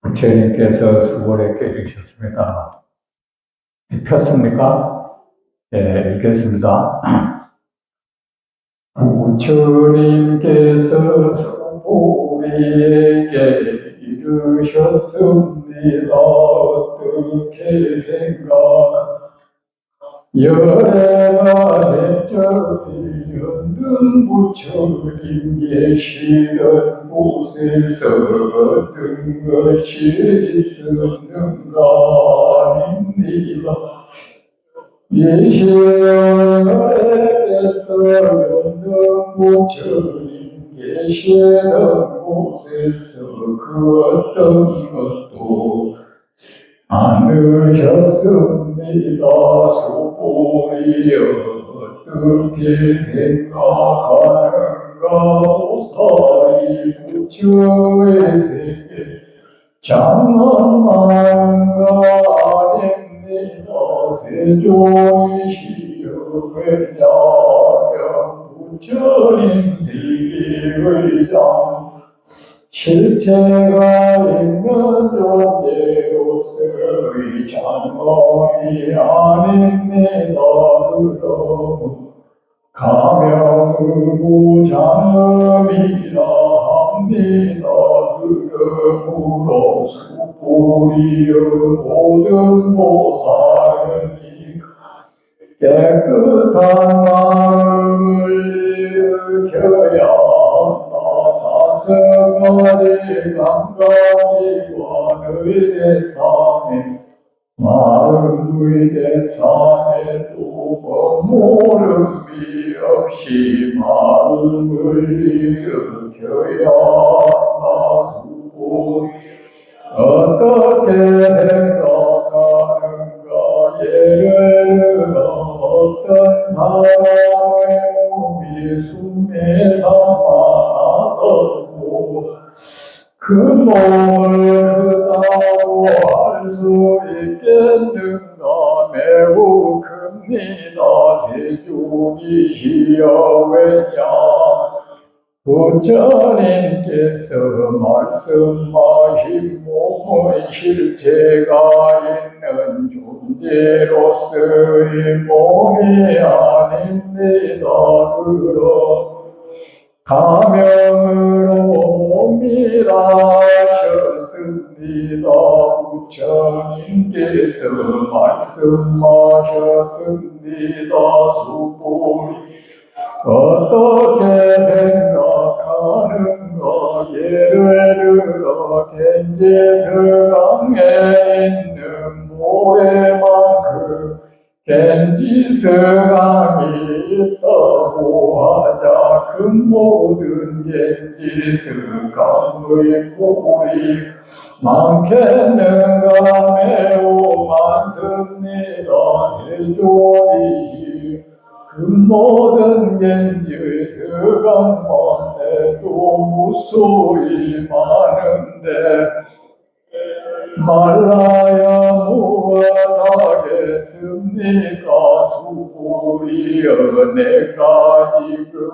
부처님께서 수고를 깨주셨습니다. 폈습니까? 네, 읽겠습니다. 부처님께서 우리에게 이르셨습니다. 어떻게 생각? 열애가 제적이 연등 부처님 계시던 곳에서 어떤 것이 있었는가 아닙니다. 예시열애께서 연등 부처님 계시던 곳에서 그 어떤 것도 않으셨습니다. 소보리여 어떻게 생각하는가 보살이 부처의 세계 장엄한가 아닙니다. 세존이시여 왜냐하면 부처님 세계의 장 실체가 있는 존재로서의 장엄이 아닙니다. 그럼 가명으로 장엄이라 합니다. 그러므로 수고리의 모든 보살은 깨끗한 마음을 일으켜야 한다. 다섯 가지 감각기관의 대상에 마음의 대상에 또 머무름이 없이 마음을 일으켜야 한다. 어떻게 생각하는가? 예를 들어 어떤 사람의 몸이 숨이 산만하다고 그 몸을 크다고 할 수 있겠는가? 매우 큽니다. 세존이시여 왜냐? 부처님께서 말씀하신 몸의 실체가 있는 존재로서의 몸이 아닙니다. 그럼 가명으로 몸이라 하셨습니다. 부처님께서 말씀하셨습니다. 수고리 어떻게 생각하는가? 예를 들어 겐지서강에 있는 모래만큼 겐지서강이 있다고 하자. 그 모든 겐지서강의 물이 많겠는가? 매우 많습니다. 세존이시 그 모든 겐지서강만 해도 무수히 많은데 말라야 무엇하겠습니까? 수고리여 내가 지금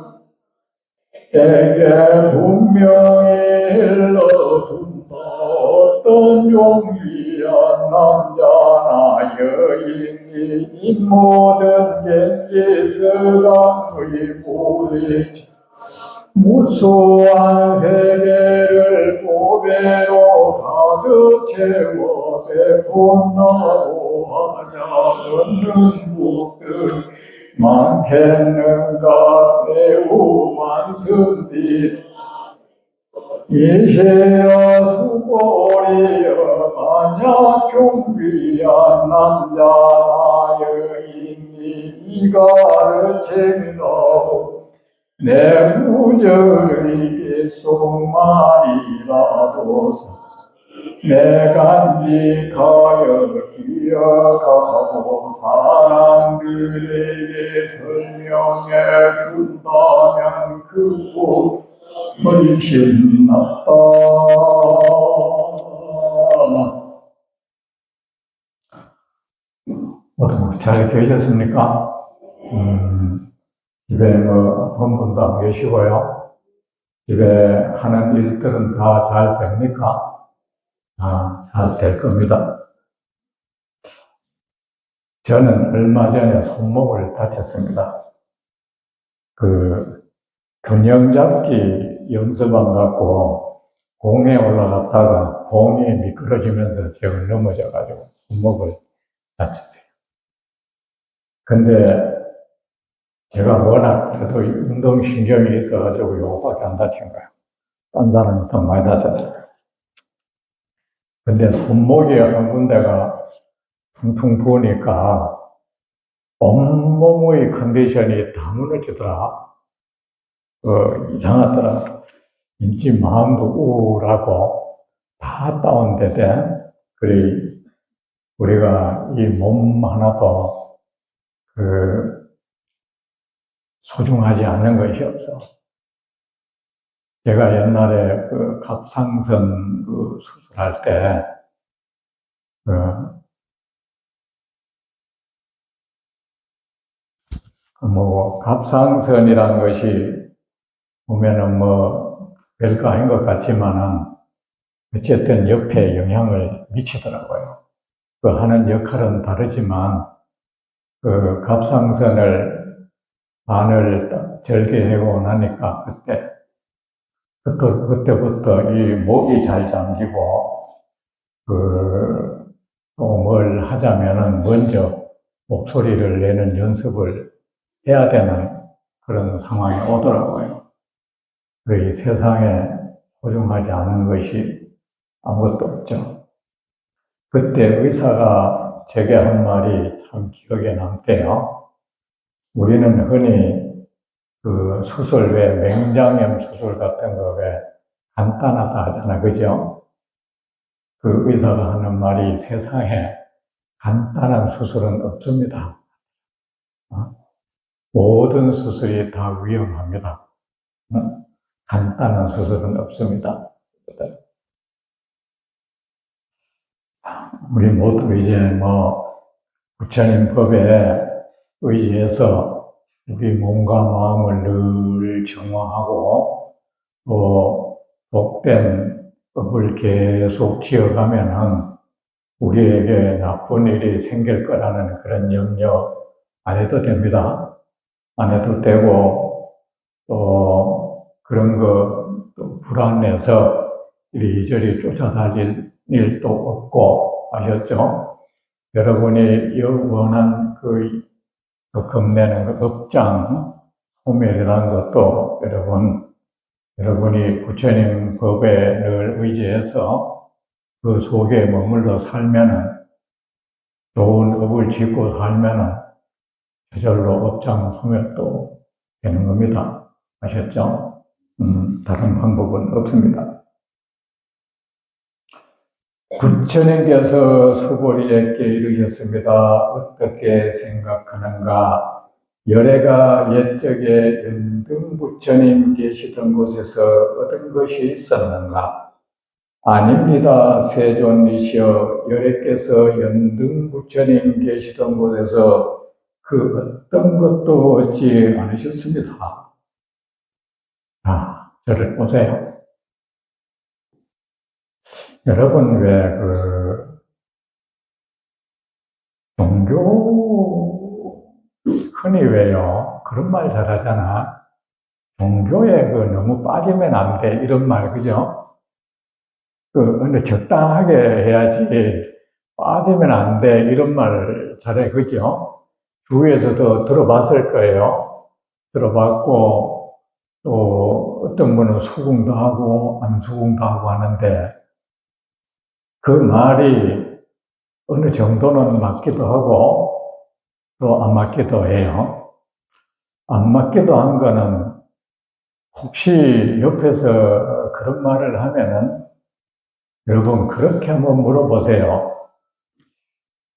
내게 분명히 일러둔다. 어떤 용기한 남자나 여인이 이 모든 겐지서강의 물이 무수한 세계를 보배로 가득 채워 베푼다고 하자. 얻는 복들 많겠는가? 매우 많습니다. 이제여 수고리여 만약 존귀한 남자나 여인이 이 가르침가오 내 무절의 귓속말이라도 내 간직하여 기억하고 사람들에게 설명해 준다면 그곳 훨씬 낫다. 모두 잘 계셨습니까? 집에 본분도 안 계시고요. 집에 하는 일들은 다 잘 됩니까? 잘 될 겁니다. 저는 얼마 전에 손목을 다쳤습니다. 균형 잡기 연습한다고 공에 올라갔다가 공이 미끄러지면서 제가 넘어져가지고 손목을 다쳤어요. 근데 제가 워낙 그래도 운동신경이 있어가지고 요거밖에 안 다친 거예요. 딴 사람이 더 많이 다쳤어요. 근데 손목이 한 군데가 퉁퉁 부으니까 온몸의 컨디션이 다 무너지더라. 이상하더라. 인지 마음도 우울하고 다 다운되대. 그래, 우리가 이 몸 하나도 소중하지 않은 것이 없어. 제가 옛날에 갑상선 수술할 때, 갑상선이란 것이 보면은 별거 아닌 것 같지만은 어쨌든 옆에 영향을 미치더라고요. 하는 역할은 다르지만 갑상선을 반을 딱 절개하고 나니까 그때부터 이 목이 잘 잠기고 또 뭘 하자면은 먼저 목소리를 내는 연습을 해야 되는 그런 상황이 오더라고요. 이 세상에 소중하지 않은 것이 아무것도 없죠. 그때 의사가 제게 한 말이 참 기억에 남대요. 우리는 흔히 수술 왜 맹장염 수술 같은 거 왜 간단하다 하잖아, 그죠? 그 의사가 하는 말이 세상에 간단한 수술은 없습니다. 모든 수술이 다 위험합니다. 간단한 수술은 없습니다. 우리 모두 이제 부처님 법에 의지해서 우리 몸과 마음을 늘 정화하고 또 복된 법을 계속 지어가면은 우리에게 나쁜 일이 생길 거라는 그런 염려 안 해도 됩니다. 안 해도 되고 또 그런 거 불안해서 이리저리 쫓아다닐 일도 없고 아셨죠? 여러분이 원한 겁내는 업장 소멸이라는 것도 여러분이 부처님 법에 늘 의지해서 그 속에 머물러 살면은 좋은 업을 짓고 살면은 저절로 업장 소멸도 되는 겁니다. 아셨죠? 다른 방법은 없습니다. 부처님께서 수고리에게 이르셨습니다. 어떻게 생각하는가? 열애가 옛적에 연등 부처님 계시던 곳에서 얻은 것이 있었는가? 아닙니다. 세존이시여, 열애께서 연등 부처님 계시던 곳에서 그 어떤 것도 얻지 않으셨습니다. 저를 보세요. 여러분, 왜 종교, 흔히 왜요? 그런 말 잘하잖아. 종교에 너무 빠지면 안 돼. 이런 말, 그죠? 근데 적당하게 해야지. 빠지면 안 돼. 이런 말 잘해, 그죠? 주위에서도 들어봤을 거예요. 들어봤고, 또 어떤 분은 수긍도 하고, 안 수긍도 하고 하는데, 그 말이 어느 정도는 맞기도 하고, 또 안 맞기도 해요. 안 맞기도 한 거는, 혹시 옆에서 그런 말을 하면은, 여러분, 그렇게 한번 물어보세요.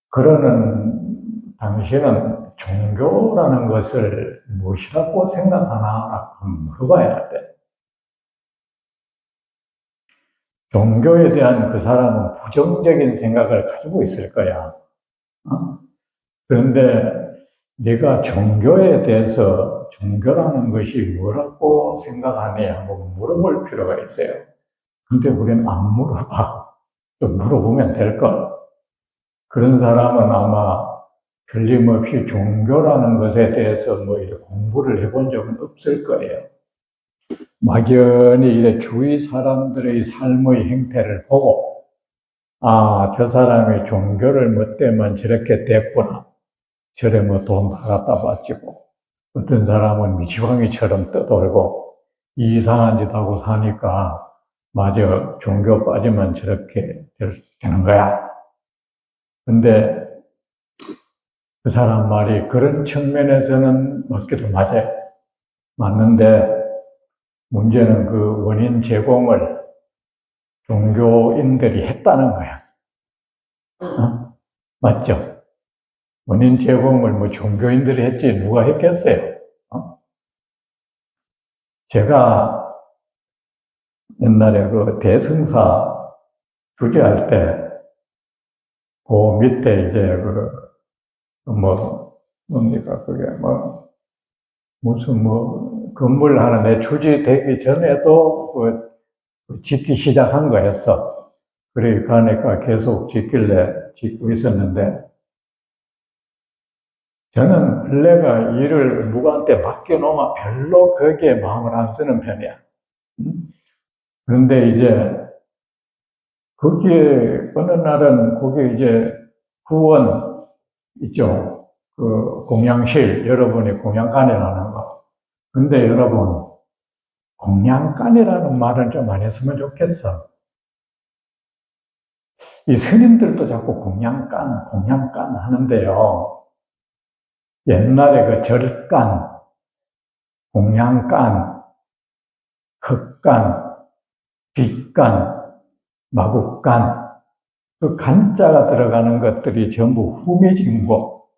그러는 당신은 종교라는 것을 무엇이라고 생각하나? 물어봐야 돼. 종교에 대한 그 사람은 부정적인 생각을 가지고 있을 거야. 그런데 네가 종교에 대해서 종교라는 것이 뭐라고 생각하니? 한번 물어볼 필요가 있어요. 근데 우리는 안 물어봐. 좀 물어보면 될 것. 그런 사람은 아마 틀림없이 종교라는 것에 대해서 뭐 이렇게 공부를 해본 적은 없을 거예요. 막연히 이래 주위 사람들의 삶의 행태를 보고, 아, 저 사람이 종교를 뭐 때문에 저렇게 됐구나. 저래 뭐 돈 다 갖다 바치고, 어떤 사람은 미치광이처럼 떠돌고, 이상한 짓 하고 사니까, 맞아, 종교 빠지면 저렇게 되는 거야. 근데 그 사람 말이 그런 측면에서는 맞기도 맞아요. 맞는데, 문제는 그 원인 제공을 종교인들이 했다는 거야. 맞죠? 원인 제공을 뭐 종교인들이 했지 누가 했겠어요? 제가 옛날에 그 대승사 주재할 때, 그 밑에 이제 뭡니까, 그게 무슨 건물 하나 주지되기 전에도 짓기 시작한 거였어. 그러니까 계속 짓고 있었는데, 저는 원래가 일을 누구한테 맡겨놓으면 별로 거기에 마음을 안 쓰는 편이야. 그런데 이제 거기에 어느 날은 거기 이제 후원 있죠. 그 공양실, 여러분이 공양간이라는 거. 근데 여러분, 공양간이라는 말은 좀 안 했으면 좋겠어. 이 스님들도 자꾸 공양간 하는데요. 옛날에 그 절간, 공양간, 흑간, 뒷간, 마국간, 그 간자가 들어가는 것들이 전부 후미진고,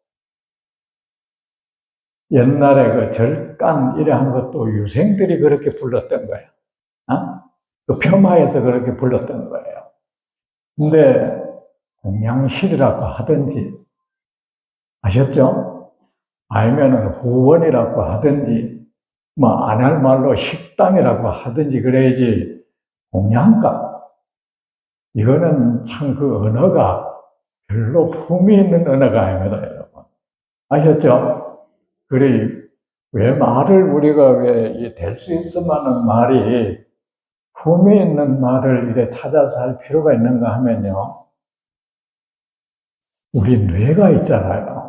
옛날에 그 절간 이래한 것도 유생들이 그렇게 불렀던 거예요. 그 폄하에서 그렇게 불렀던 거예요. 근데 공양실이라고 하든지, 아셨죠? 아니면은 후원이라고 하든지, 뭐 안 할 말로 식당이라고 하든지 그래야지 공양가. 이거는 참 그 언어가 별로 품이 있는 언어가 아닙니다, 여러분. 아셨죠? 그래, 왜 말을 우리가 왜 될 수 있으면은 말이 품이 있는 말을 이래 찾아서 할 필요가 있는가 하면요. 우리 뇌가 있잖아요.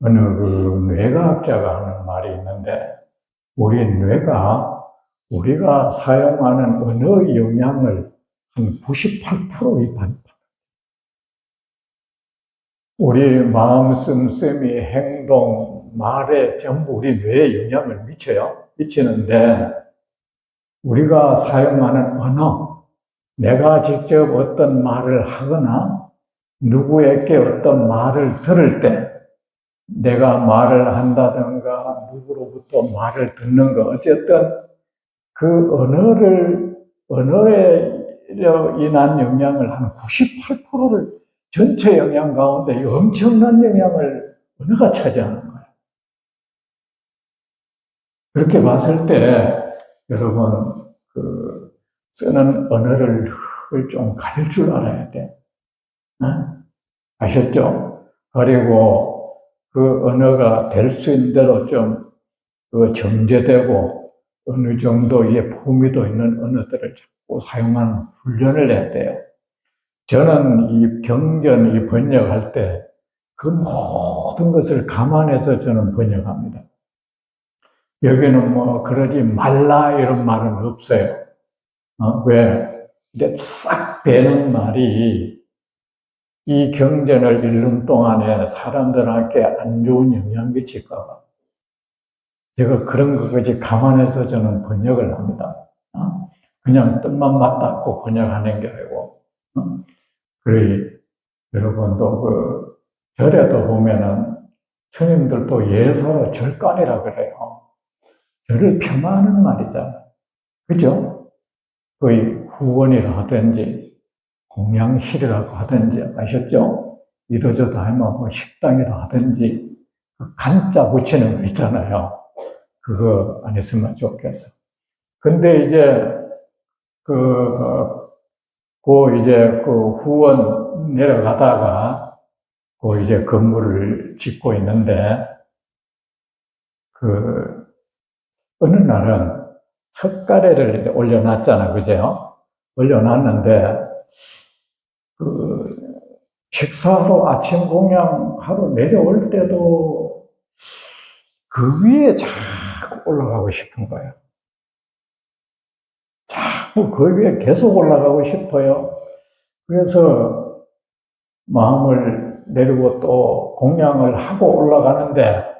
어느 그 뇌과학자가 하는 말이 있는데, 우리 뇌가 우리가 사용하는 언어의 영향을 한 98%의 우리 마음 씀씀이 행동, 말에 전부 우리 뇌에 영향을 미치는데, 우리가 사용하는 언어, 내가 직접 어떤 말을 하거나 누구에게 어떤 말을 들을 때, 내가 말을 한다든가 누구로부터 말을 듣는 거, 어쨌든 그 언어에 인한 영향을 한 98%를 전체 영향 가운데 엄청난 영향을 언어가 차지하는 거예요. 그렇게 봤을 때 여러분 쓰는 언어를 좀 가릴 줄 알아야 돼. 아셨죠? 그리고 그 언어가 될 수 있는 대로 좀 정제되고 어느 정도의 품위도 있는 언어들을 자꾸 사용하는 훈련을 해야 돼요. 저는 이 경전, 이 번역할 때 그 모든 것을 감안해서 저는 번역합니다. 여기는 뭐 그러지 말라 이런 말은 없어요. 왜? 근데 싹 되는 말이 이 경전을 읽는 동안에 사람들한테 안 좋은 영향 미칠까 봐. 제가 그런 것까지 감안해서 저는 번역을 합니다. 그냥 뜻만 맞닿고 번역하는 게 아니고. 그래, 여러분도 절에도 보면은 스님들도 예서로 절간이라 그래요. 절을 폄하하는 말이잖아. 그죠? 거의 후원이라 하든지, 공양실이라고 하든지, 아셨죠? 이도저도 하면 뭐 식당이라 하든지, 간자 붙이는 거 있잖아요. 그거 안 했으면 좋겠어. 근데 이제, 이제 그 후원 내려가다가 이제 건물을 짓고 있는데 어느 날은 석가래를 이제 올려놨잖아, 그죠? 올려놨는데 식사하러 아침 공양하러 내려올 때도 그 위에 자꾸 올라가고 싶은 거예요. 자꾸 그 위에 계속 올라가고 싶어요. 그래서 마음을 내리고 또 공양을 하고 올라가는데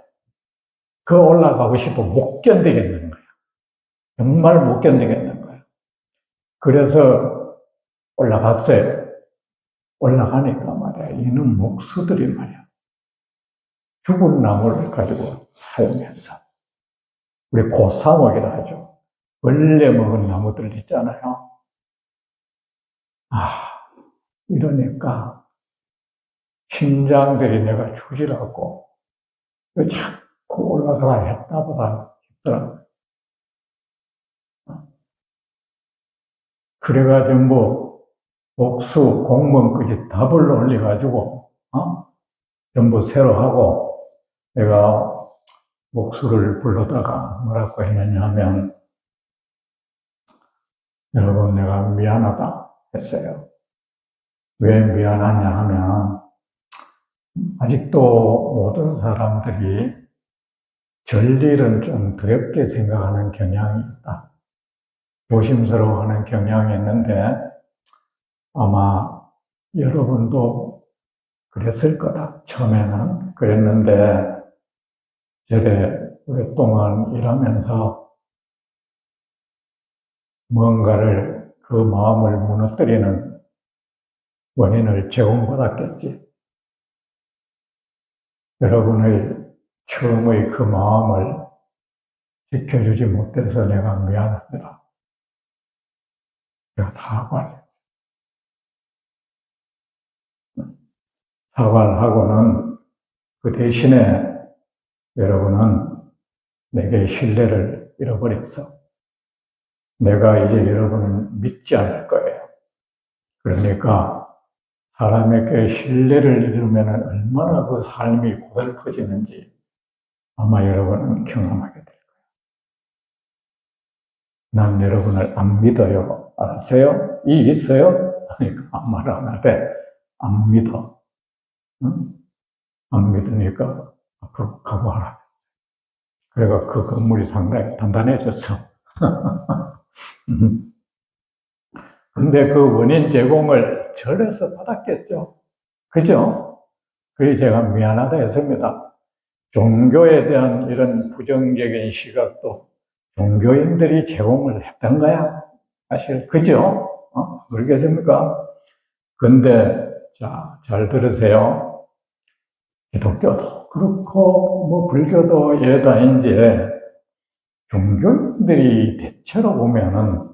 올라가고 싶어 못 견디겠는 거예요. 정말 못 견디겠는 거예요. 그래서 올라갔어요. 올라가니까 말이야, 이놈 목수들이 말이야, 죽은 나무를 가지고 사용해서, 우리 고사목이라 하죠. 원래 먹은 나무들 있잖아요. 이러니까 심장들이 내가 죽이라고 자꾸 올라가라 했다 보다 싶더라고요. 그래가지고 목수 공무원까지 다 불러 올려가지고 전부 새로 하고, 내가 목수를 불러다가 뭐라고 했느냐 하면, 여러분 내가 미안하다 했어요. 왜 미안하냐 하면, 아직도 모든 사람들이 전일은 좀 두렵게 생각하는 경향이 있다. 조심스러워하는 경향이 있는데 아마 여러분도 그랬을 거다. 처음에는 그랬는데 저래 오랫동안 일하면서 뭔가를 그 마음을 무너뜨리는 원인을 제공받았겠지. 여러분의 처음의 그 마음을 지켜주지 못해서 내가 미안합니다. 제가 사과를 했어요. 사과를 하고는 그 대신에 여러분은 내게 신뢰를 잃어버렸어. 내가 이제 여러분을 믿지 않을 거예요. 그러니까 사람에게 신뢰를 잃으면 얼마나 그 삶이 고달퍼지는지 아마 여러분은 경험하게 될 거예요. 난 여러분을 안 믿어요. 알았어요? 이 있어요? 그러니까 아무 말 안 하되 안 믿어. 응? 안 믿으니까 앞으로 각오하라. 그래가 그 건물이 상당히 단단해졌어. 근데 그 원인 제공을 절에서 받았겠죠. 그죠? 그래서 제가 미안하다 했습니다. 종교에 대한 이런 부정적인 시각도 종교인들이 제공을 했던 거야. 사실, 그죠? 그러겠습니까? 근데, 자, 잘 들으세요. 기독교도 그렇고, 불교도 얘다, 이제, 종교인들이 대체로 보면은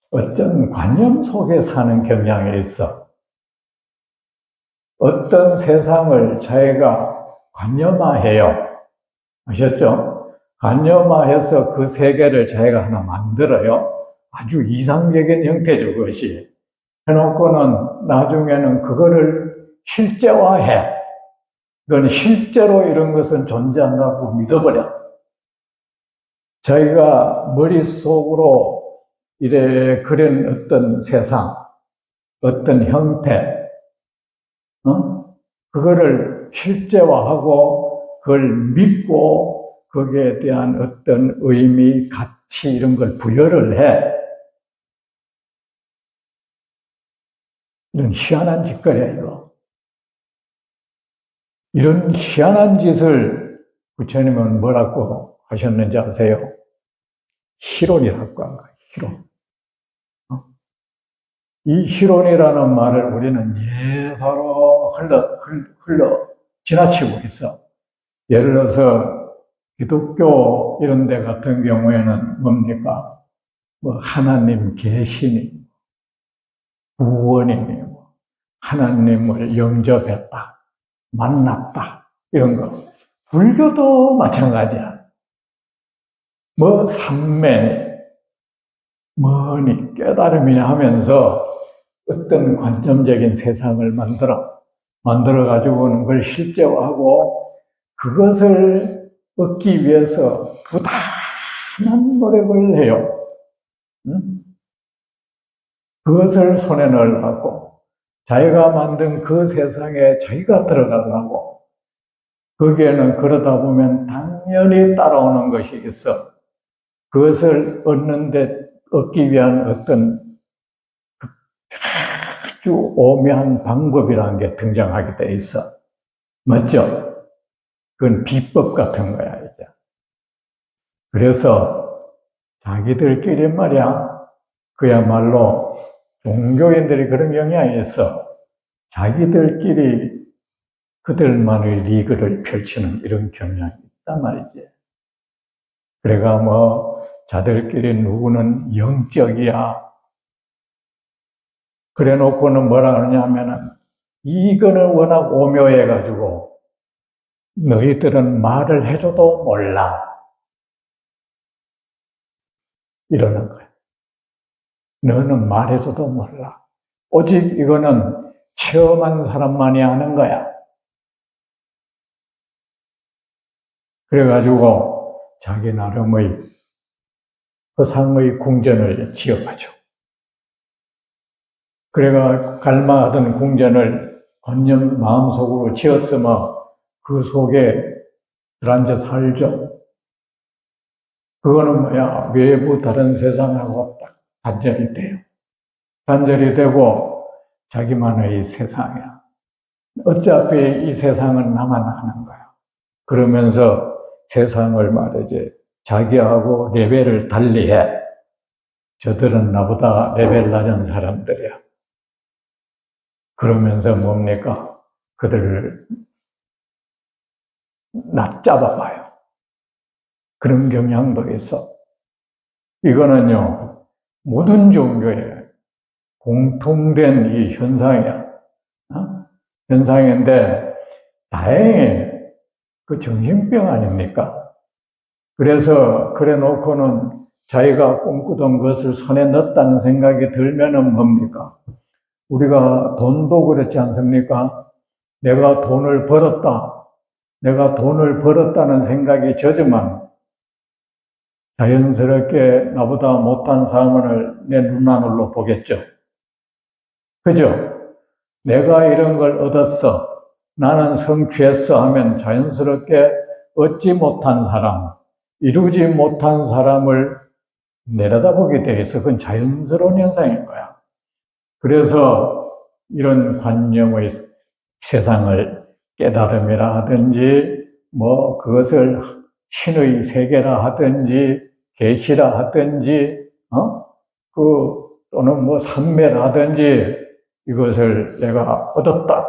어떤 관념 속에 사는 경향이 있어. 어떤 세상을 자기가 관념화해요. 아셨죠? 관념화해서 그 세계를 자기가 하나 만들어요. 아주 이상적인 형태죠, 그것이. 해놓고는 나중에는 그거를 실제화해. 그건 실제로 이런 것은 존재한다고 믿어버려. 자기가 머릿속으로 이래 그린 어떤 세상, 어떤 형태, 그거를 실제화하고 그걸 믿고 거기에 대한 어떤 의미, 가치 이런 걸 부여를 해. 이런 희한한 짓거리야, 이거. 이런 희한한 짓을 부처님은 뭐라고 하셨는지 아세요? 희론이라고 한 거예요, 희론. 이 희론이라는 말을 우리는 예사로 흘러 지나치고 있어. 예를 들어서 기독교 이런 데 같은 경우에는 뭡니까? 하나님 계시니, 구원이니, 하나님을 영접했다, 만났다, 이런 거. 불교도 마찬가지야. 삼매니, 뭐니, 깨달음이냐 하면서 어떤 관점적인 세상을 만들어 가지고는 그걸 실제화하고 그것을 얻기 위해서 부단한 노력을 해요. 그것을 손에 넣으려고 자기가 만든 그 세상에 자기가 들어가려고 거기에는 그러다 보면 당연히 따라오는 것이 있어. 그것을 얻기 위한 어떤 아주 오묘한 방법이라는 게 등장하게 돼 있어. 맞죠? 그건 비법 같은 거야, 이제. 그래서 자기들끼리 말이야, 그야말로 종교인들이 그런 경향이 있어. 자기들끼리 그들만의 리그를 펼치는 이런 경향이 있단 말이지. 그래가 자들끼리 누구는 영적이야. 그래 놓고는 뭐라 그러냐면은, 이거는 워낙 오묘해가지고, 너희들은 말을 해줘도 몰라. 이러는 거야. 너는 말해줘도 몰라. 오직 이거는 체험한 사람만이 아는 거야. 그래가지고 자기 나름의 허상의 궁전을 지어가죠. 그래가 갈망하던 궁전을 관념 마음속으로 지었으면 그 속에 들어앉아 살죠. 그거는 뭐야? 외부 다른 세상하고 딱 단절이 돼요. 단절이 되고 자기만의 세상이야. 어차피 이 세상은 나만 아는 거야. 그러면서 세상을 말이지 자기하고 레벨을 달리해. 저들은 나보다 레벨 낮은 사람들이야. 그러면서 뭡니까? 그들을 낮잡아봐요. 그런 경향도 있어. 이거는요, 모든 종교에 공통된 이 현상이야. 현상인데, 다행히 그 정신병 아닙니까? 그래서 그래 놓고는 자기가 꿈꾸던 것을 손에 넣었다는 생각이 들면은 뭡니까? 우리가 돈도 그렇지 않습니까? 내가 돈을 벌었다. 내가 돈을 벌었다는 생각이 젖으면 자연스럽게 나보다 못한 사람을 내 눈안으로 보겠죠. 그죠? 내가 이런 걸 얻었어. 나는 성취했어 하면 자연스럽게 얻지 못한 사람, 이루지 못한 사람을 내려다보게 돼 있어. 그건 자연스러운 현상인 거야. 그래서 이런 관념의 세상을 깨달음이라 하든지, 그것을 신의 세계라 하든지, 계시라 하든지, 또는 삼매라 하든지, 이것을 내가 얻었다는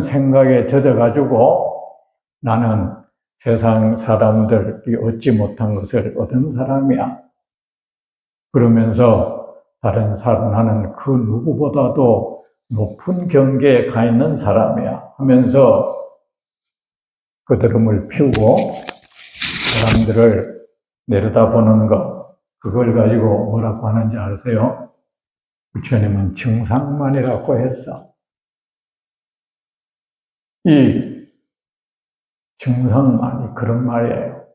생각에 젖어가지고 나는 세상 사람들이 얻지 못한 것을 얻은 사람이야. 그러면서 나는 그 누구보다도 높은 경계에 가 있는 사람이야 하면서 그들음을 피우고 사람들을 내려다보는 것, 그걸 가지고 뭐라고 하는지 아세요? 부처님은 증상만이라고 했어. 이 증상만이 그런 말이에요.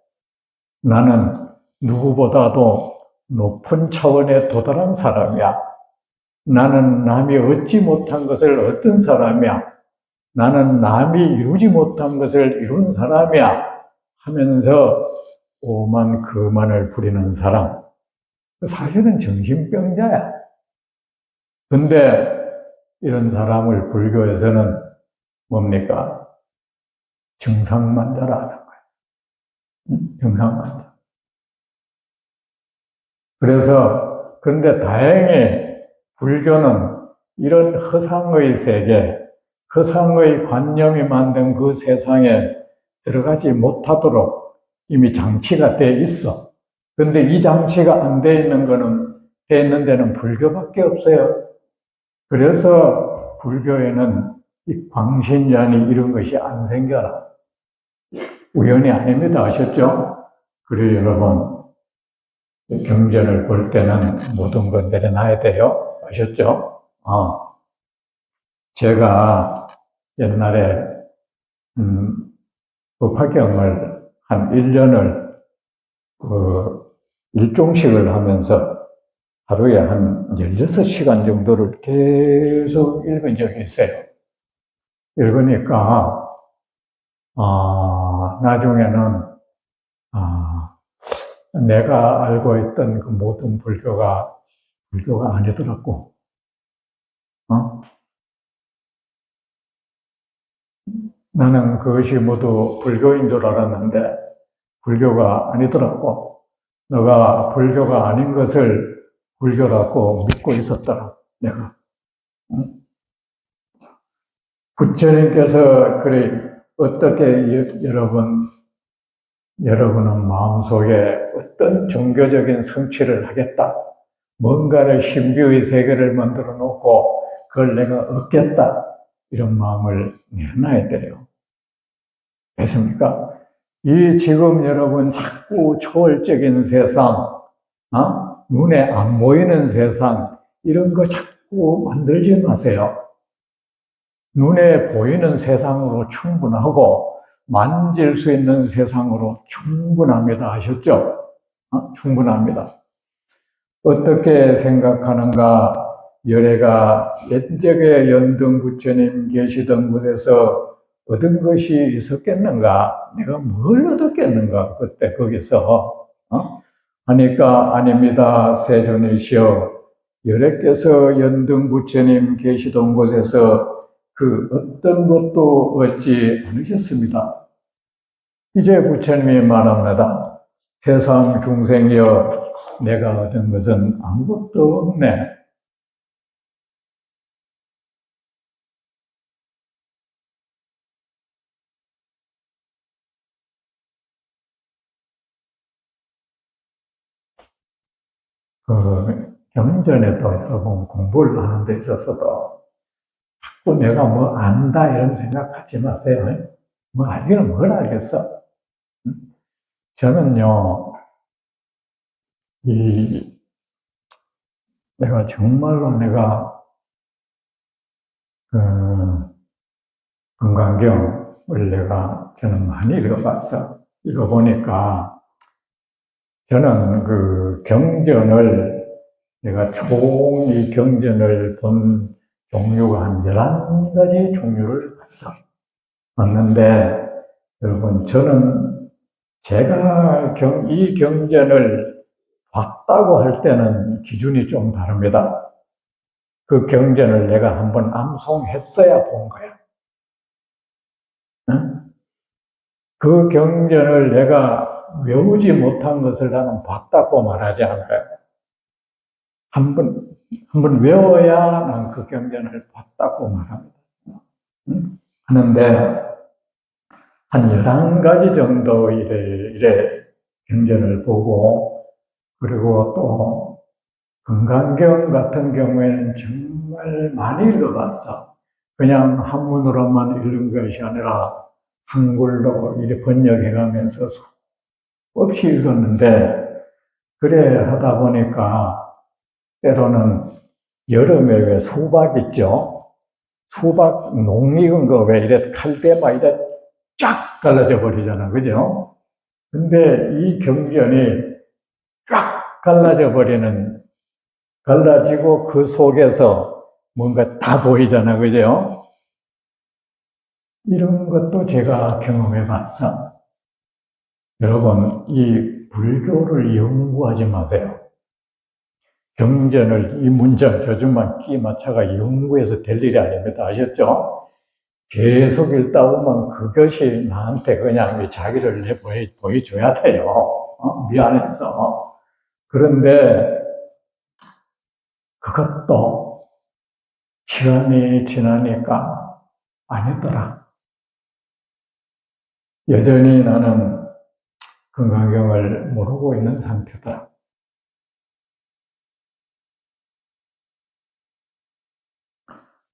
나는 누구보다도 높은 차원에 도달한 사람이야. 나는 남이 얻지 못한 것을 얻은 사람이야. 나는 남이 이루지 못한 것을 이룬 사람이야. 하면서 오만 그만을 부리는 사람. 사실은 정신병자야. 근데 이런 사람을 불교에서는 뭡니까? 정상만자라 하는 거예요. 정상만자. 그래서, 그런데 다행히 불교는 이런 허상의 세계, 허상의 관념이 만든 그 세상에 들어가지 못하도록 이미 장치가 돼 있어. 그런데 이 장치가 안 돼 있는 데는 불교밖에 없어요. 그래서 불교에는 이 광신연이 이런 것이 안 생겨라. 우연이 아닙니다. 아셨죠? 그래요, 여러분. 경전을 볼 때는 모든 건 내려놔야 돼요. 아셨죠? 제가 옛날에 법화경을 한 1년을 일종씩을 하면서 하루에 한 16시간 정도를 계속 읽은 적이 있어요. 읽으니까 나중에는 내가 알고 있던 그 모든 불교가 아니더라고. 나는 그것이 모두 불교인 줄 알았는데 불교가 아니더라고. 너가 불교가 아닌 것을 불교라고 믿고 있었더라, 내가. 부처님께서 그래 어떻게 여러분은 마음속에 어떤 종교적인 성취를 하겠다, 뭔가를 신비의 세계를 만들어 놓고 그걸 내가 얻겠다, 이런 마음을 내놔야 돼요. 됐습니까? 이 지금 여러분 자꾸 초월적인 세상, 눈에 안 보이는 세상, 이런 거 자꾸 만들지 마세요. 눈에 보이는 세상으로 충분하고 만질 수 있는 세상으로 충분합니다. 아셨죠? 충분합니다. 어떻게 생각하는가? 열애가 옛적에 연등 부처님 계시던 곳에서 얻은 것이 있었겠는가? 내가 뭘 얻었겠는가? 그때 거기서 하니까 아닙니다. 세존이시여, 열애께서 연등 부처님 계시던 곳에서 그 어떤 것도 얻지 않으셨습니다. 이제 부처님이 말합니다. 세상 중생이여, 내가 얻은 것은 아무것도 없네. 경전에도 여러분 공부를 하는 데 있어서도 자꾸 내가 뭐 안다 이런 생각하지 마세요. 뭐 알기는 뭘 알겠어. 저는요, 내가 정말로 금강경을 저는 많이 읽어봤어. 읽어보니까 저는 그 경전을 내가 총 이 경전을 본 종류가 한 11가지 종류를 봤는데 여러분, 저는 제가 이 경전을 봤다고 할 때는 기준이 좀 다릅니다. 그 경전을 내가 한번 암송했어야 본 거야. 그 경전을 내가 외우지 못한 것을 나는 봤다고 말하지 않아요. 한번 외워야 난 그 경전을 봤다고 말합니다. 하는데, 한 11가지 정도 이래 경전을 보고, 그리고 또 금강경 같은 경우에는 정말 많이 읽어봤어. 그냥 한문으로만 읽은 것이 아니라 한글로 이렇게 번역해가면서 수없이 읽었는데, 그래 하다 보니까 때로는 여름에 왜 수박 있죠? 수박 농 익은 거 왜 이래 칼대만 이래 쫙 갈라져 버리잖아, 그죠? 근데 이 경전이 쫙 갈라지고 그 속에서 뭔가 다 보이잖아, 그죠? 이런 것도 제가 경험해 봤어. 여러분, 이 불교를 연구하지 마세요. 경전을 이 문장 교준만 끼 맞춰가 연구해서 될 일이 아닙니다. 아셨죠? 계속 읽다 보면 그것이 나한테 그냥 자기를 보여줘야 돼요. 미안해서. 그런데 그것도 시간이 지나니까 아니더라. 여전히 나는 금강경을 모르고 있는 상태다.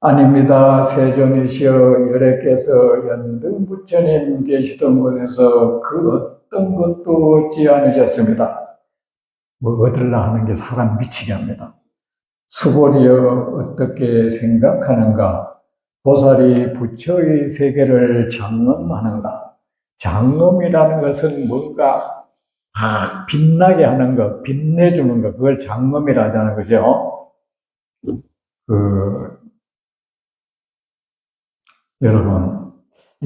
아닙니다. 세존이시여, 열애께서 연등 부처님 계시던 곳에서 그 어떤 것도 얻지 않으셨습니다. 뭐 얻으려 하는 게 사람 미치게 합니다. 수고리여 어떻게 생각하는가? 보살이 부처의 세계를 장엄하는가? 장엄이라는 것은 뭔가 빛나게 하는 것, 빛내주는 것, 그걸 장엄이라 하잖아요. 그죠? 여러분,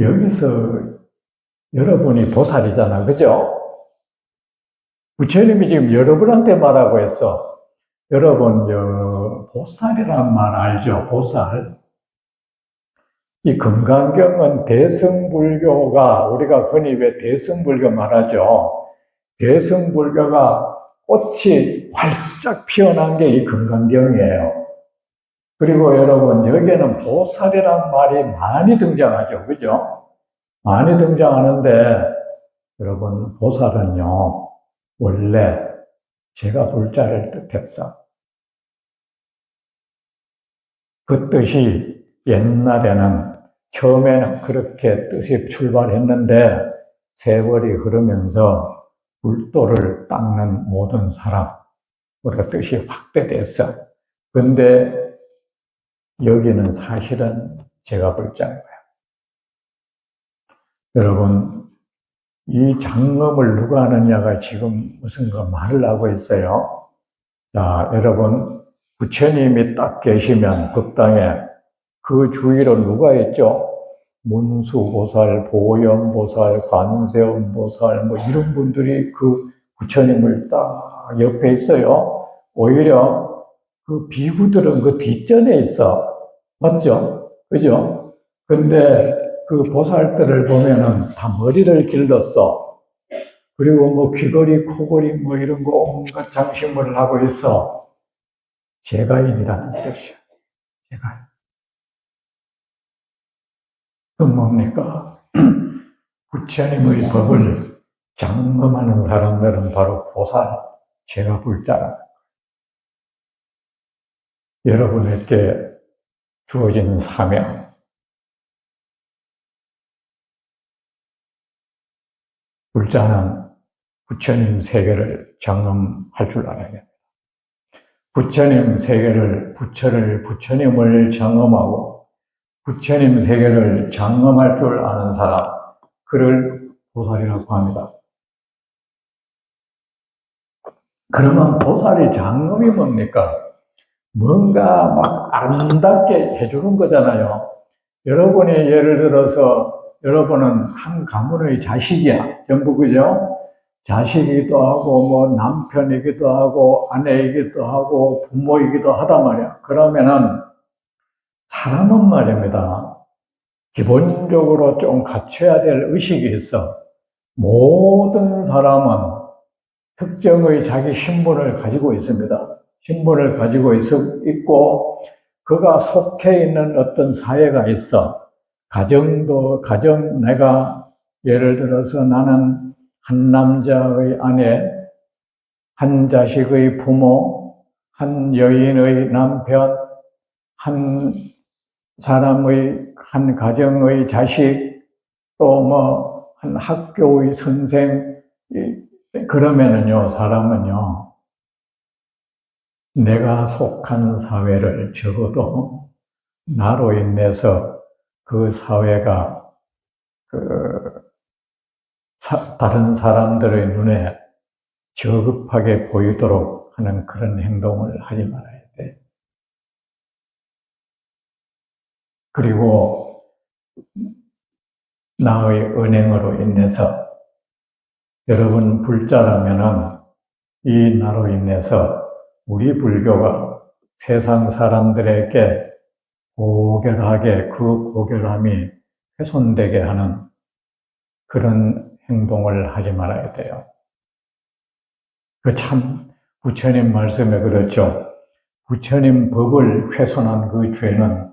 여기서 여러분이 보살이잖아. 그죠? 부처님이 지금 여러분한테 말하고 있어. 여러분, 보살이란 말 알죠? 보살. 이 금강경은 대승불교가, 우리가 흔히 왜 대승불교 말하죠? 대승불교가 꽃이 활짝 피어난 게 이 금강경이에요. 그리고 여러분, 여기에는 보살이란 말이 많이 등장하죠. 그죠? 많이 등장하는데, 여러분, 보살은요, 원래 제가 불자를 뜻했어. 그 뜻이 옛날에는, 처음에는 그렇게 뜻이 출발했는데, 세월이 흐르면서 불도를 닦는 모든 사람으로 뜻이 확대됐어. 근데 여기는 사실은 제가 불자인 거야. 여러분, 이 장엄을 누가 하느냐가 지금 무슨 거 말을 하고 있어요. 자, 여러분, 부처님이 딱 계시면 법당에 그 주위로 누가 있죠? 문수보살, 보현보살, 관세음보살, 뭐 이런 분들이 그 부처님을 딱 옆에 있어요. 오히려 그 비구들은 그 뒷전에 있어. 맞죠? 그죠? 근데 그 보살들을 보면은 다 머리를 길렀어. 그리고 뭐 귀걸이, 코걸이 뭐 이런 거 온갖 장신물을 하고 있어. 제가인이라는 뜻이야. 제가인. 그건 뭡니까? 부처님의 법을 장엄하는 사람들은 바로 보살, 제가 불자라. 여러분에게 주어지는 사명. 불자는 부처님 세계를 장엄할 줄 알아야 됩니다. 부처님 세계를, 부처님을 장엄하고 부처님 세계를 장엄할 줄 아는 사람, 그를 보살이라고 합니다. 그러면 보살이 장엄이 뭡니까? 뭔가 막 아름답게 해주는 거잖아요. 여러분이 예를 들어서 여러분은 한 가문의 자식이야. 전부 그죠? 자식이기도 하고 뭐 남편이기도 하고 아내이기도 하고 부모이기도 하단 말이야. 그러면은 사람은 말입니다. 기본적으로 좀 갖춰야 될 의식이 있어. 모든 사람은 특정의 자기 신분을 가지고 있습니다. 신분을 가지고 있고, 그가 속해 있는 어떤 사회가 있어. 내가 예를 들어서 나는 한 남자의 아내, 한 자식의 부모, 한 여인의 남편, 한 사람의, 한 가정의 자식, 또 뭐, 한 학교의 선생, 그러면은요, 사람은요, 내가 속한 사회를 적어도 나로 인해서 그 사회가 다른 사람들의 눈에 저급하게 보이도록 하는 그런 행동을 하지 말아야 돼. 그리고 나의 은행으로 인해서 여러분 불자라면은 이 나로 인해서 우리 불교가 세상 사람들에게 고결하게 그 고결함이 훼손되게 하는 그런 행동을 하지 말아야 돼요. 그 참 부처님 말씀에 그렇죠. 부처님 법을 훼손한 그 죄는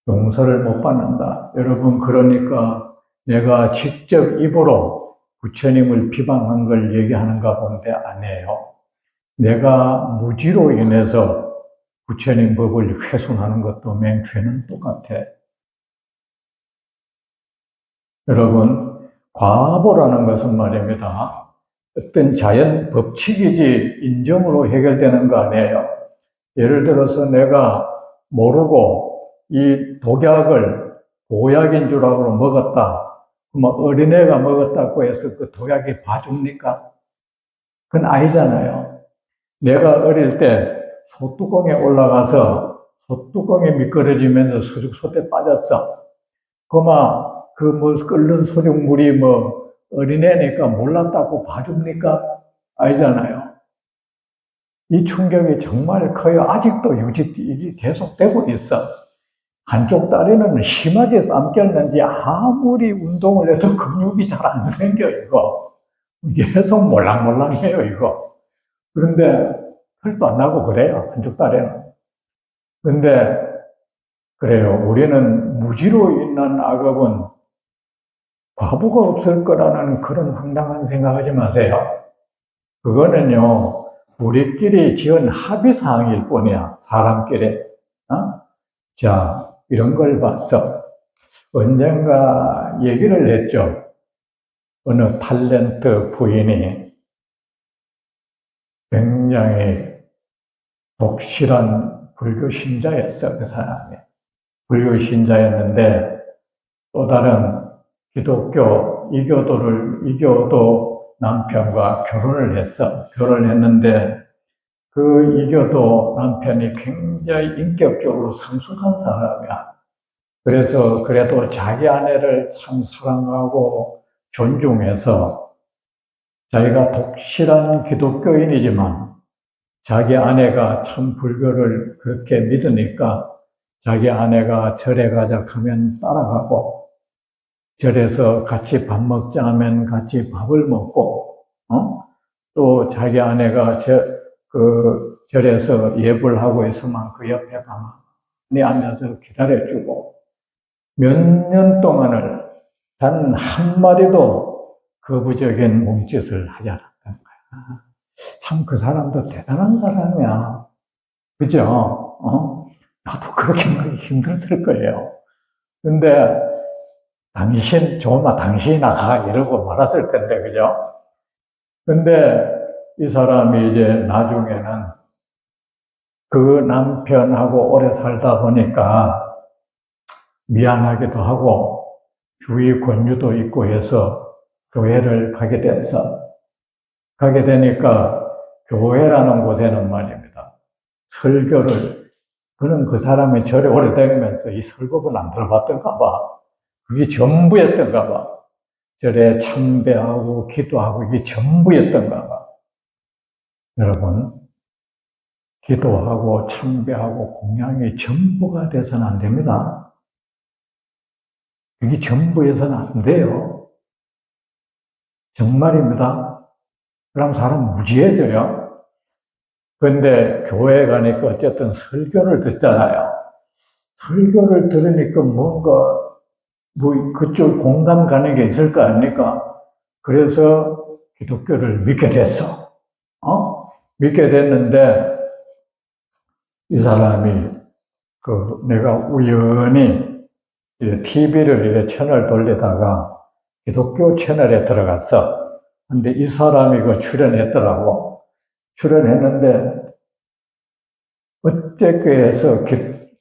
용서를 못 받는다. 여러분, 그러니까 내가 직접 입으로 부처님을 비방한 걸 얘기하는가 본데 아니에요. 내가 무지로 인해서 부처님 법을 훼손하는 것도 맹죄는 똑같아. 여러분, 과보라는 것은 말입니다. 어떤 자연 법칙이지 인정으로 해결되는 거 아니에요. 예를 들어서 내가 모르고 이 독약을 보약인 줄 알고 먹었다. 그러면 어린애가 먹었다고 해서 그 독약이 봐줍니까? 그건 아니잖아요. 내가 어릴 때 소뚜껑에 올라가서 소뚜껑이 미끄러지면서 소죽소에 빠졌어. 그러면 그 뭐 끓는 소죽물이 뭐 어린애니까 몰랐다고 봐줍니까? 아니잖아요. 이 충격이 정말 커요. 아직도 이게 계속되고 있어. 한쪽 다리는 심하게 쌈겼는지 아무리 운동을 해도 근육이 잘 안 생겨, 이거. 계속 몰랑몰랑해요, 이거. 그런데 털도 안 나고 그래요, 한쪽 다리는. 근데, 그래요. 우리는 무지로 인한 악업은 과부가 없을 거라는 그런 황당한 생각하지 마세요. 그거는요, 우리끼리 지은 합의사항일 뿐이야, 사람끼리. 어? 자, 이런 걸 봤어. 언젠가 얘기를 했죠. 어느 탤런트 부인이 굉장히 독실한 불교 신자였어, 그 사람이. 불교 신자였는데 또 다른 기독교 이교도 남편과 결혼을 했어. 결혼을 했는데 그 이교도 남편이 굉장히 인격적으로 성숙한 사람이야. 그래서 그래도 자기 아내를 참 사랑하고 존중해서 자기가 독실한 기독교인이지만 자기 아내가 참 불교를 그렇게 믿으니까 자기 아내가 절에 가자 하면 따라가고 절에서 같이 밥 먹자 하면 같이 밥을 먹고 또 자기 아내가 절에서 예불 하고 있으면 그 옆에 가만히 앉아서 기다려주고 몇 년 동안을 단 한마디도 거부적인 몸짓을 하지 않았던 거야. 참 그 사람도 대단한 사람이야. 그죠? 나도 그렇게 말하기 힘들었을 거예요. 근데 당신이 나가 이러고 말았을 텐데, 그죠? 근데 이 사람이 이제 나중에는 그 남편하고 오래 살다 보니까 미안하기도 하고 주위 권유도 있고 해서 교회를 가게 됐어. 가게 되니까 교회라는 곳에는 말입니다. 설교를, 그는 그 사람이 절에 오래되면서 이 설교를 안 들어봤던가 봐. 그게 전부였던가 봐. 절에 참배하고 기도하고 이게 전부였던가 봐. 여러분, 기도하고 참배하고 공양이 전부가 돼서는 안 됩니다. 그게 전부여서는 안 돼요. 정말입니다. 그럼 사람 무지해져요. 그런데 교회에 가니까 어쨌든 설교를 듣잖아요. 설교를 들으니까 뭔가 그쪽 공감 가는 게 있을 거 아닙니까? 그래서 기독교를 믿게 됐어. 믿게 됐는데 이 사람이 내가 우연히 TV를 이렇게 채널 돌리다가 기독교 채널에 들어갔어. 근데 이 사람이 출연했더라고. 출연했는데 어째께서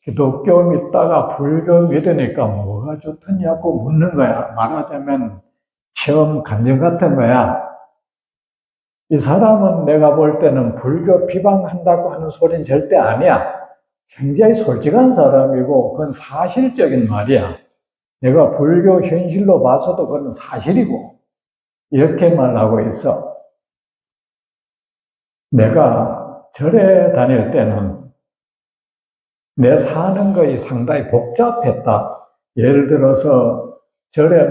기독교 믿다가 불교 믿으니까 뭐가 좋더냐고 묻는 거야. 말하자면 체험 감정 같은 거야. 이 사람은 내가 볼 때는 불교 비방한다고 하는 소리는 절대 아니야. 굉장히 솔직한 사람이고 그건 사실적인 말이야. 내가 불교 현실로 봐서도 그건 사실이고 이렇게 말하고 있어. 내가 절에 다닐 때는 내 사는 것이 상당히 복잡했다. 예를 들어서 절에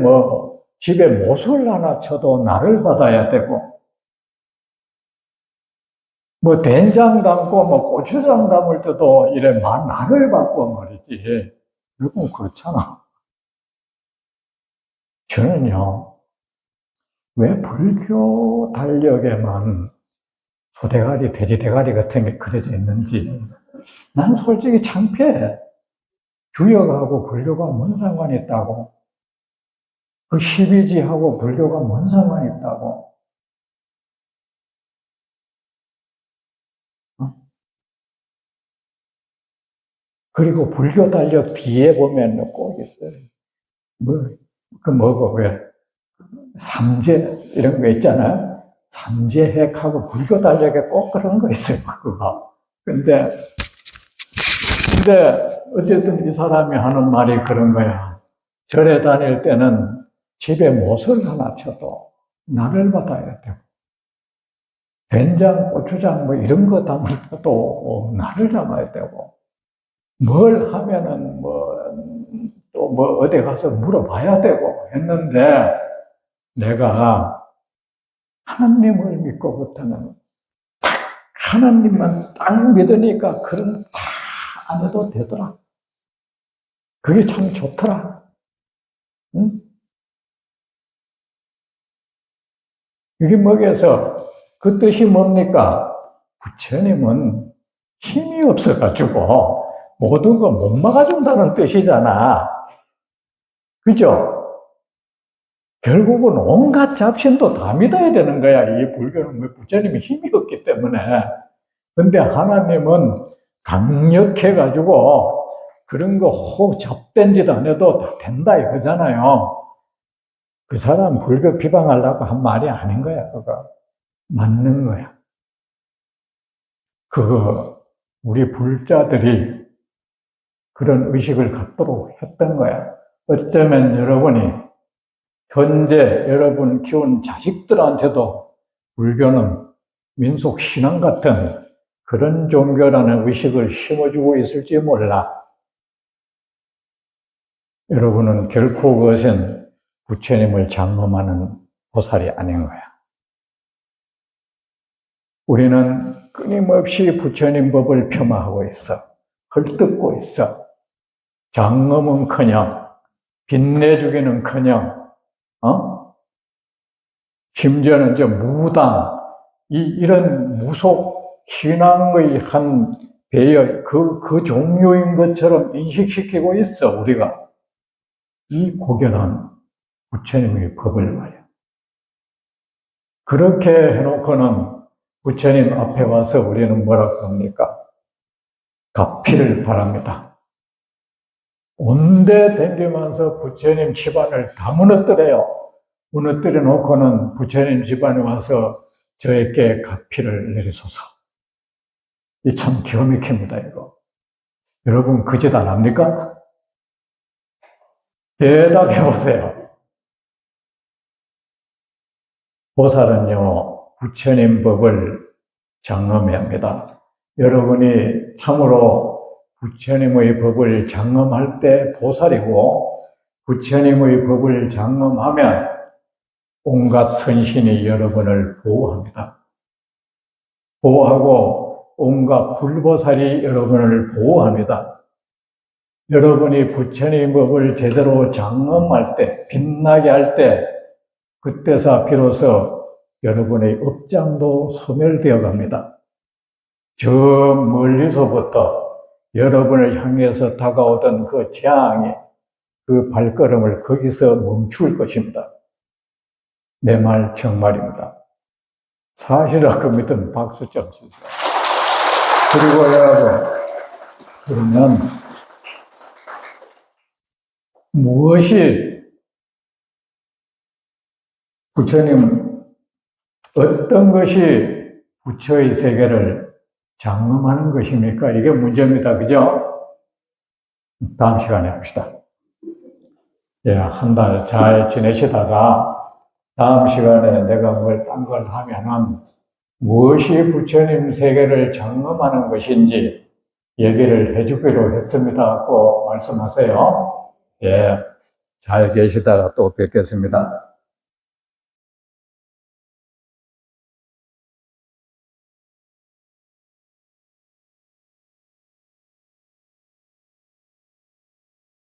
집에 못을 하나 쳐도 나를 받아야 되고 된장 담고 고추장 담을 때도 이래 나를 받고 말이지. 이건 그렇잖아. 저는요, 왜 불교 달력에만 소대가리, 돼지대가리 같은 게 그려져 있는지 난 솔직히 창피해. 주역하고 불교가 뭔 상관이 있다고. 그 12지하고 불교가 뭔 상관이 있다고. 그리고 불교 달력 뒤에 보면 꼭 있어요. 왜, 삼재, 이런 거 있잖아요. 삼재핵하고 불교 달력에 꼭 그런 거 있어요, 그거. 근데 어쨌든 이 사람이 하는 말이 그런 거야. 절에 다닐 때는 집에 못을 하나 쳐도 나를 받아야 되고, 된장, 고추장 뭐 이런 거 담아도 나를 담아야 되고, 뭘 하면은 또 어디 가서 물어봐야 되고 했는데, 내가 하나님을 믿고부터는 하나님만 딱 믿으니까 그런 다 안 해도 되더라. 그게 참 좋더라. 응? 이게 뭐겠어? 그 뜻이 뭡니까? 부처님은 힘이 없어가지고 모든 거 못 막아준다는 뜻이잖아. 그죠? 결국은 온갖 잡신도 다 믿어야 되는 거야. 이 불교는 부처님이 힘이 없기 때문에. 근데 하나님은 강력해가지고 그런 거 혹 잡된 짓 안 해도 다 된다 이거잖아요. 그 사람 불교 비방하려고 한 말이 아닌 거야. 그거 맞는 거야. 우리 불자들이 그런 의식을 갖도록 했던 거야. 어쩌면 여러분이 현재 여러분 키운 자식들한테도 불교는 민속 신앙 같은 그런 종교라는 의식을 심어주고 있을지 몰라. 여러분은 결코 그것은 부처님을 장엄하는 보살이 아닌 거야. 우리는 끊임없이 부처님 법을 폄하하고 있어. 헐뜯고 있어. 장엄은커녕 빛내주기는커녕 심지어는 무당 이런 무속 신앙의 한 배열 그 종류인 것처럼 인식시키고 있어. 우리가 이 고결한 부처님의 법을 말이야. 그렇게 해놓고는 부처님 앞에 와서 우리는 뭐라고 합니까? 가피를 바랍니다. 온데 댕기면서 부처님 집안을 다 무너뜨려요. 무너뜨려 놓고는 부처님 집안에 와서 저에게 가피를 내리소서. 이 참 기가 막힙니다, 이거. 여러분, 그 짓 안 합니까? 대답해 보세요. 보살은요, 부처님 법을 장엄해야 합니다. 여러분이 참으로 부처님의 법을 장엄할 때 보살이고, 부처님의 법을 장엄하면 온갖 선신이 여러분을 보호합니다. 보호하고 온갖 불보살이 여러분을 보호합니다. 여러분이 부처님 법을 제대로 장엄할 때, 빛나게 할 때, 그때서 비로소 여러분의 업장도 소멸되어 갑니다. 저 멀리서부터 여러분을 향해서 다가오던 그 재앙이 그 발걸음을 거기서 멈출 것입니다. 내 말 정말입니다. 사실이라고 믿으면 박수 좀 주세요. 그리고 여러분, 그러면 무엇이 부처님, 어떤 것이 부처의 세계를 장엄하는 것입니까? 이게 문제입니다. 그죠? 다음 시간에 합시다. 예, 한 달 잘 지내시다가 다음 시간에 내가 딴 걸 하면은 무엇이 부처님 세계를 장엄하는 것인지 얘기를 해주기로 했습니다. 꼭 말씀하세요. 예, 잘 계시다가 또 뵙겠습니다.